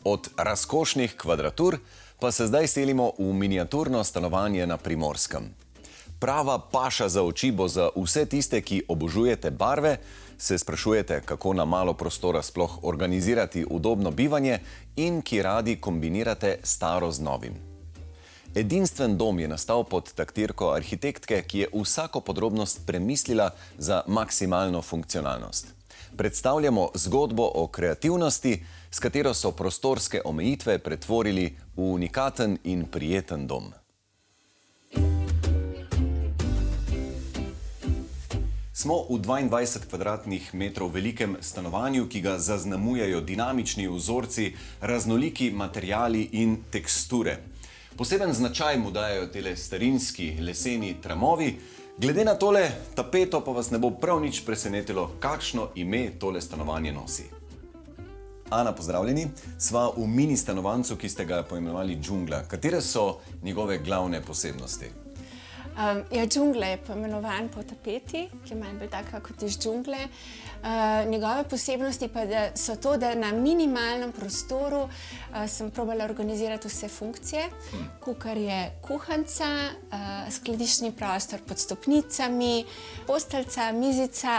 Od razkošnih kvadratur pa se zdaj selimo v miniaturno stanovanje na Primorskem. Prava paša za oči bo za vse tiste, ki obožujete barve, se sprašujete, kako na malo prostora sploh organizirati udobno bivanje in ki radi kombinirate staro z novim. Edinstven dom je nastal pod taktirko arhitektke, ki je vsako podrobnost premislila za maksimalno funkcionalnost. Predstavljamo zgodbo o kreativnosti, s katero so prostorske omejitve pretvorili v unikaten in prijeten dom. Smo v 22 kvadratnih metrov velikem stanovanju, ki ga zaznamujejo dinamični vzorci, raznoliki materiali in teksture. Poseben značaj mu dajo tele starinski leseni tramovi. Glede na tole tapeto pa vas ne bo prav nič presenetilo, kakšno ime tole stanovanje nosi. Ana, pozdravljeni. Sva v mini stanovancu, ki ste ga poimenovali Džungla. Katere so njegove glavne posebnosti? Džungla je poimenovan po tapeti, ki je malo bolj taka kot iz džungle. Njegove posebnosti pa so to, da na minimalnem prostoru sem probala organizirati vse funkcije, kakor je kuhanca, skladiščni prostor pod stopnicami, posteljca, mizica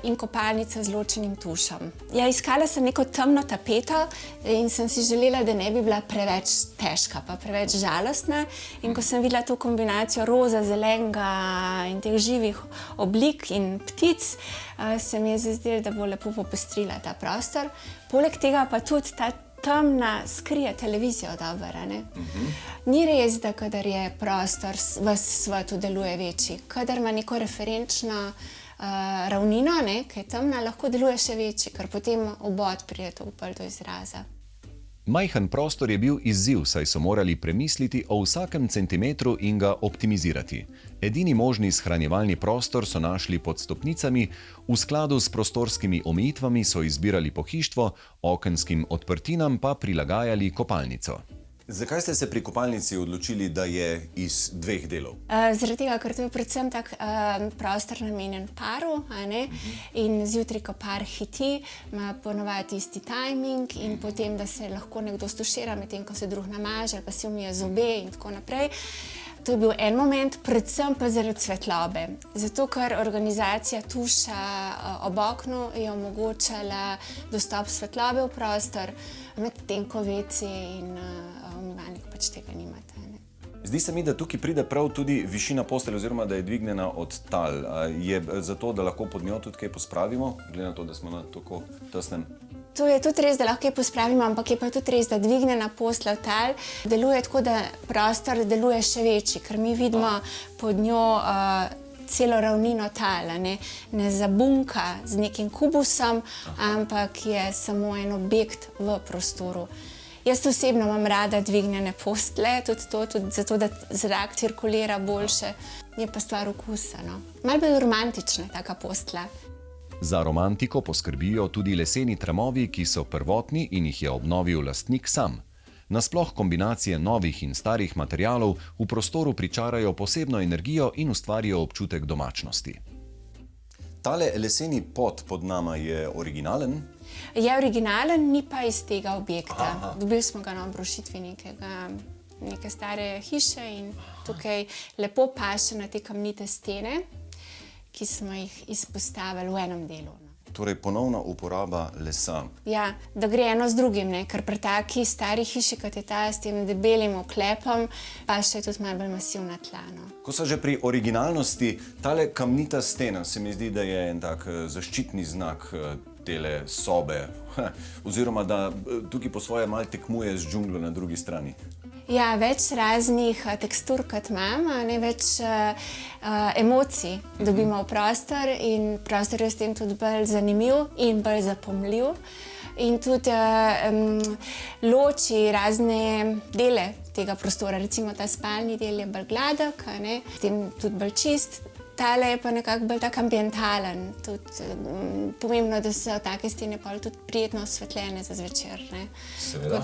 in kopalnica z ločenim tušem. Iskala sem neko temno tapeto in sem si želela, da ne bi bila preveč težka, pa preveč žalostna. In ko sem videla to kombinacijo roza, zelenega in teh živih oblik in ptic, se mi je zazdelo, da bo lepo popestrila ta prostor. Poleg tega pa tudi ta temna skrije televizijo dobro, ne? Ni res, da kadar je prostor v svetu deluje večji. Kadar ima neko referenčno ravnino, ne, ki je temna, lahko deluje še večji, ker potem obod pride to bolj do izraza. Majhen prostor je bil izziv, saj so morali premisliti o vsakem centimetru in ga optimizirati. Edini možni shranjevalni prostor so našli pod stopnicami, v skladu s prostorskimi omejitvami so izbirali pohištvo, okenskim odprtinam pa prilagajali kopalnico. Zakaj ste se pri kopalnici odločili, da je iz dveh delov? Zaradi tega, ker to je predvsem tak prostor namenjen paru, in zjutraj, ko par hiti, ima ponovadi isti tajming in potem, da se lahko nekdo stušira, medtem ko se drug namaže ali pa si umije zobe in tako naprej. To je bil en moment, predvsem pa zaradi svetlobe. Zato, ker organizacija tuša ob oknu je omogočala dostop svetlobe v prostor, medtem ko WC in umivalnik pač tega nimate. Zdi se mi, da tukaj pride prav tudi višina postelje, oziroma da je dvignjena od tal. Je zato, da lahko pod njo tudi kaj pospravimo, glede na to, da smo na tako tesnem? To je tudi res, da lahko kaj pospravimo, ampak je pa tudi res, da dvignjena postelja v tal deluje tako, da prostor deluje še večji, ker mi vidimo pod njo celo ravnino tal, ne zabunka z nekim kubusom, ampak je samo en objekt v prostoru. Jaz osebno imam rada dvignjene postelje, tudi zato, da zrak cirkulira boljše. Je pa stvar okusa, no. Malo bolj romantična taka postelja. Za romantiko poskrbijo tudi leseni tramovi, ki so prvotni in jih je obnovil lastnik sam. Nasploh kombinacije novih in starih materialov v prostoru pričarajo posebno energijo in ustvarijo občutek domačnosti. Tale leseni pod pod nama je originalen? Je originalen, ni pa iz tega objekta. Dobili smo ga na obrušitvi neke stare hiše in tukaj lepo paše na te kamnite stene, ki smo jih izpostavili v enem delu. Torej ponovna uporaba lesa. Ja, da gre eno z drugim, ker pri taki stari hiši, kot je ta, s tem debelim oklepom, pa še tudi malo bolj masivna tla. Ko so že pri originalnosti, tale kamnita stena se mi zdi, da je en tak zaščitni znak tele sobe, oziroma da tukaj po svoje malo tekmuje z džunglo na drugi strani. Ja, več raznih tekstur, kot imamo, več emocij dobimo v prostor in prostor je s tem tudi bolj zanimiv in bolj zapomljiv. In tudi loči razne dele tega prostora, recimo ta spalni del je bolj gladek, potem tudi bolj čist. Tale je pa nekako bolj tak ambientalen. Pomembno, da so take stene tudi prijetno osvetljene za zvečer. Seveda.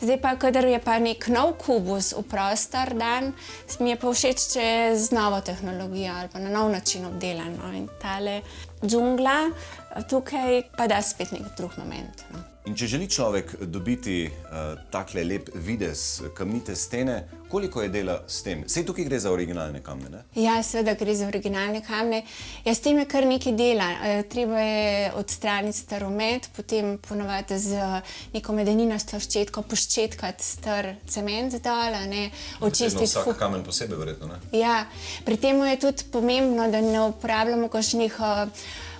Zdaj pa, kadar je pa nek nov kubus v prostor dan, mi je pa všeč, če je z novo tehnologijo ali pa na nov način obdelan. In tale džungla, tukaj pa da spet nek drug moment. No. In če želi človek dobiti takle lep videz kamnite stene, koliko je dela s tem? Sej tukaj gre za originalne kamne, ne? Ja, seveda gre za originalne kamne. Ja, s tem je kar nekaj dela. Treba je odstraniti staromet, potem ponovadi z neko medeninasto ščetko poščetkati star cement dol, očistiti. Vsak kamen posebej verjetno, ne? Ja, pri tem je tudi pomembno, da ne uporabljamo kakšnih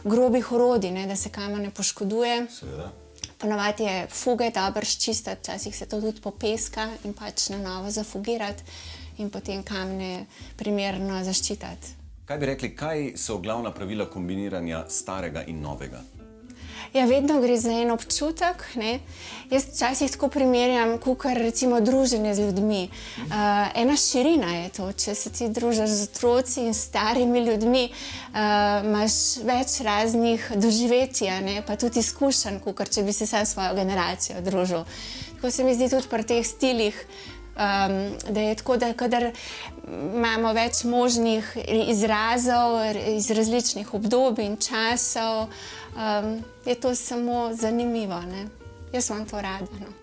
grobih orodij, da se kamen ne poškoduje. Seveda. Ponovadi je fuge dobro ščistiti, včasih se to tudi popeska in pač na novo zafugirati in potem kamne primerno zaščititi. Kaj bi rekli, kaj so glavna pravila kombiniranja starega in novega? Ja, vedno gre za en občutek, ne. Jaz včasih tako primerjam, kakor recimo druženje z ljudmi. Ena širina je to, če se ti družiš z otroci in starimi ljudmi, imaš več raznih doživetij, ne, pa tudi izkušenj, kakor če bi se sam svojo generacijo družil. Tako se mi zdi tudi pri teh stilih, da je tako, da kadar imamo več možnih izrazov iz različnih obdobij in časov, je to samo zanimivo, ne? Jaz imam to rada, no.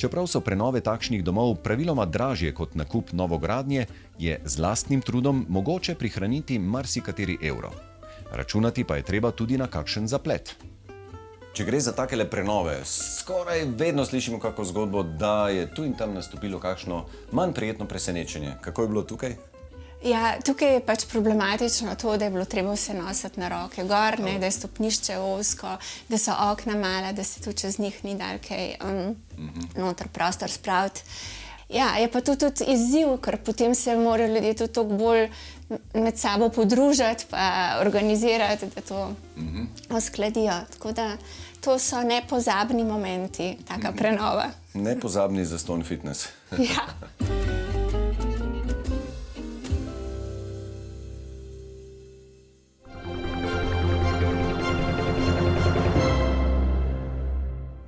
Čeprav so prenove takšnih domov praviloma dražje kot nakup novogradnje, je z lastnim trudom mogoče prihraniti marsikateri evro. Računati pa je treba tudi na kakšen zaplet. Če gre za takele prenove, skoraj vedno slišimo kako zgodbo, da je tu in tam nastopilo kakšno manj prijetno presenečenje. Kako je bilo tukaj? Ja, tukaj je pač problematično to, da je bilo treba vse nositi na roke gor, ne, da je stopnišče ozko, da so okna mala, da se tu čez njih ni dal kaj noter prostor spraviti. Ja, je pa to tudi izziv, ker potem se morajo ljudje tudi toliko bolj med sabo podružiti pa organizirati, da to uskladijo. Tako da to so nepozabni momenti, taka prenova. Nepozabni zastonj fitness. Ja.